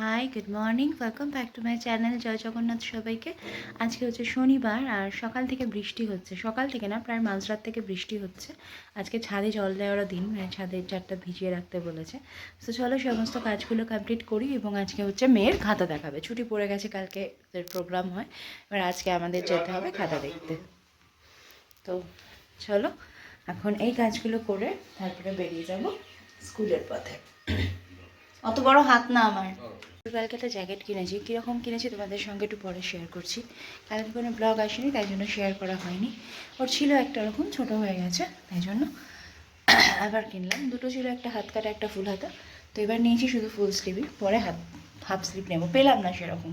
High, good morning, welcome back to my channel. জয় জগন্নাথ সবাইকে। আজকে হচ্ছে শনিবার আর সকাল থেকে বৃষ্টি হচ্ছে। সকাল থেকে না, প্রায় মাঝরাত থেকে বৃষ্টি হচ্ছে। আজকে ছাদে জল দেওয়ারও দিন, মানে ছাদের চারটা ভিজিয়ে রাখতে বলেছে। তো চলো সমস্ত কাজগুলো কমপ্লিট করি। এবং আজকে হচ্ছে মেয়ের খাতা দেখাবে, ছুটি পড়ে গেছে, কালকে প্রোগ্রাম হয়, এবার আজকে আমাদের যেতে হবে খাতা দেখতে। তো চলো এখন এই কাজগুলো করে তারপরে বেরিয়ে যাব স্কুলের পথে। অত বড় হাত না আমার। কালকে একটা জ্যাকেট কিনেছি, কীরকম কিনেছি তোমাদের সঙ্গে একটু পরে শেয়ার করছি। কালকে কোনো ব্লগ আসেনি, তাই জন্য শেয়ার করা হয়নি। ওর ছিল একটা রকম, ছোটো হয়ে গেছে, তাই জন্য আবার কিনলাম। দুটো ছিল, একটা হাত কাটা একটা ফুল হাতা। তো এবার নিয়েছি শুধু ফুল স্লিভই, পরে হাফ স্লিভ নেবো, পেলাম না সেরকম।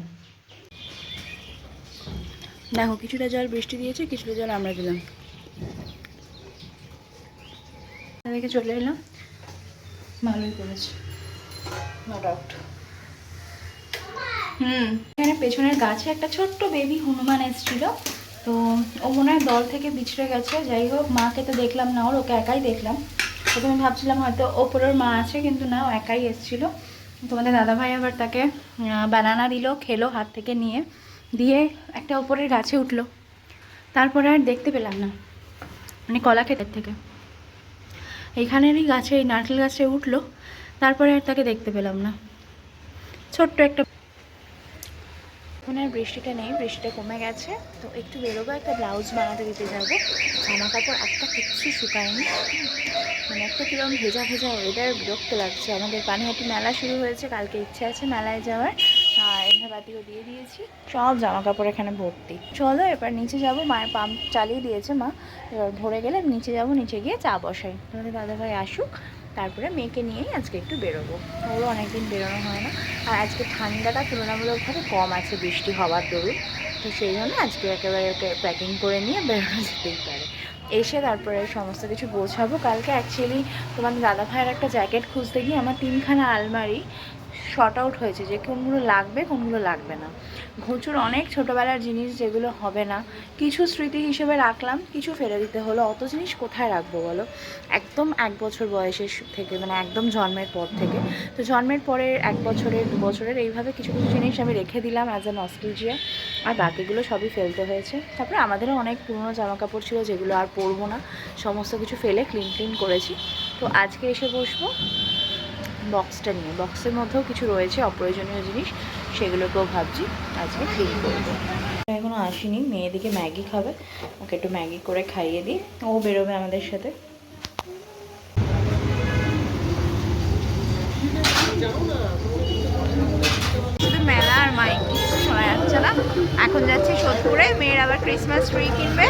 দেখো, কিছুটা জল বৃষ্টি দিয়েছে, কিছুটা জল আমরা দিলাম, দেখে চলে এলাম। ভালোই করেছে, নো ডাউট। এখানে পেছনের গাছে একটা ছোট্ট বেবি হনুমান এসেছিল। তো ও মনে হয় দল থেকে বিছড়ে গেছে। যাই হোক, মাকে তো দেখলাম না, ওকে একাই দেখলাম। প্রথমে ভাবছিলাম হয়তো ওপরের মা আছে, কিন্তু না, ও একাই এসেছিল। তোমাদের দাদাভাই আবার তাকে বানানা দিল, খেলো হাত থেকে নিয়ে, দিয়ে একটা ওপরের গাছে উঠলো। তারপরে আর দেখতে পেলাম না, মানে কলা ক্ষেতের থেকে এইখানেরই গাছে, এই নারকেল গাছে উঠলো। তারপরে আর তাকে দেখতে পেলাম না। ছোট্ট একটা, এখন আর বৃষ্টিটা নেই, বৃষ্টিটা কমে গেছে। তো একটু বেরোবো, একটা ব্লাউজ বানাতে দিতে যাবো। জামা কাপড় একটা কিচ্ছু শুকায়নি, মানে একটা কীরকম ভেজা ভেজা ওয়েদার, বিরক্ত লাগছে। আমাদের পানিহাটি মেলা শুরু হয়েছে, কালকে ইচ্ছে আছে মেলায় যাওয়ার। আর এন্ধাবাতিও দিয়ে দিয়েছি, সব জামা কাপড় এখানে ভর্তি। চলো এবার নিচে যাব, মায়ের পাম্প চালিয়ে দিয়েছে মা, এবার ভরে গেলে নিচে যাব, নিচে গিয়ে চা বসাই। তোমাদের দাদাভাই আসুক, তারপরে মেয়েকে নিয়েই আজকে একটু বেরোবো। ওরও অনেকদিন বেরোনো হয় না। আর আজকে ঠান্ডাটা তুলনামূলকভাবে কম আছে বৃষ্টি হওয়ার দরুন। তো সেই জন্য আজকে একেবারে ওকে প্যাকিং করে নিয়ে বেরোনো যেতেই পারে। এসে তারপরে সমস্ত কিছু গোছাবো। কালকে অ্যাকচুয়ালি তোমাদের দাদাভাইয়ের একটা জ্যাকেট খুঁজতে গিয়ে আমার 3খানা আলমারি শর্ট আউট হয়েছে, যে কোনগুলো লাগবে কোনগুলো লাগবে না। প্রচুর অনেক ছোটোবেলার জিনিস যেগুলো হবে না, কিছু স্মৃতি হিসেবে রাখলাম, কিছু ফেলে দিতে হলো। অত জিনিস কোথায় রাখবো বলো, একদম 1 বছর বয়সের থেকে, মানে একদম জন্মের পর থেকে। তো জন্মের পরে 1 বছরের 2 বছরের এইভাবে কিছু কিছু জিনিস আমি রেখে দিলাম অ্যাজ এ নস্টালজিয়া, আর বাকিগুলো সবই ফেলতে হয়েছে। তারপরে আমাদেরও অনেক পুরনো জামাকাপড় ছিল যেগুলো আর পরবো না, সমস্ত কিছু ফেলে ক্লিন করেছি। তো আজকে এসে বসবো বক্সটা নিয়ে। বক্সের মধ্যেও কিছু রয়েছে অপ্রয়োজনীয় জিনিস, সেগুলোকেও ভাবছি আজকে ক্লিন করবো। এখনও আসেনি, মেয়েদিকে ম্যাগি খাবে, ওকে একটু ম্যাগি করে খাইয়ে দিই, ও বেরোবে আমাদের সাথে। শুধু মেলা আর মাইক, কিছু শোনা যাচ্ছে না। এখন যাচ্ছি সোদপুরে, মেয়ের আবার ক্রিসমাস ট্রি কিনবে।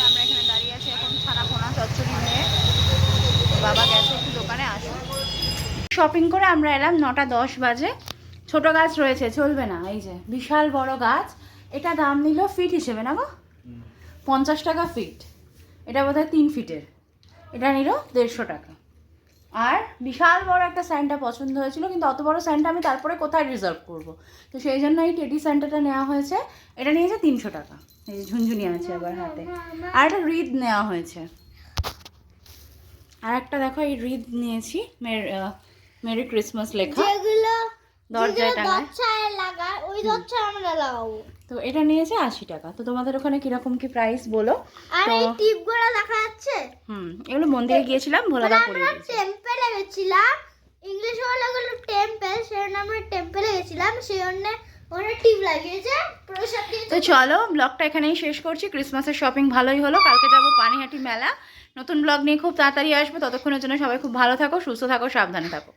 আমরা এখানে দাঁড়িয়ে আছি এখন, ছানাপোনা চচ্চড়ি নিয়ে। বাবা গেছে একটু দোকানে, আসুন। শপিং করে আমরা এলাম, 9টা 10 বাজে। ছোট গাছ রয়েছে, চলবে না। এই যে বিশাল বড় গাছ, এটা দাম নিল ফিট হিসেবে না গো, 50 টাকা ফিট। এটা বোধহয় 3 ফিটের, এটা নিল 150 টাকা। আর বিশাল বড় একটা স্যান্টা পছন্দ হয়েছিল, কিন্তু অত বড় স্যান্টা আমি তারপরে কোথায় রিজার্ভ করব। তো সেই জন্য এই টেডি স্যান্টাটা নেওয়া হয়েছে। এটা নিয়েছে 300 টাকা। এই যে ঝুনঝুনি আছে আবার হাতে, আর একটা রিদ নেওয়া হয়েছে। আর একটা দেখো, এই রিদ নিয়েছি, মেরি ক্রিসমাস লেখা, দরজায় লাগায়, ওই দরজায় আমরা লাগাবো। তো এটা নিয়েছে 80 টাকা। তো তোমাদের ওখানে কিরকম কি প্রাইস বলো। আর এই টিপগুলো দেখা যাচ্ছে, এগুলো মন্দিরে গিয়েছিলাম, ভোলাদা করে দিয়েছে। টেম্পলে গেছিলাম, ইংলিশ বলে গেলো টেম্পল, সেজন্য আমরা টেম্পলে গেছিলাম, সেজন্য ওরা টিপ লাগিয়েছে, প্রসাদ দিয়েছে। তো চলো ব্লগটা এখানেই শেষ করছি। ক্রিসমাসের শপিং ভালোই হলো, কালকে যাবো পানিহাটি মেলা। নতুন ব্লগ নিয়ে খুব তাড়াতাড়ি আসবো, ততক্ষণের জন্য সবাই খুব ভালো থাকো, সুস্থ থাকো, সাবধানে থাকো।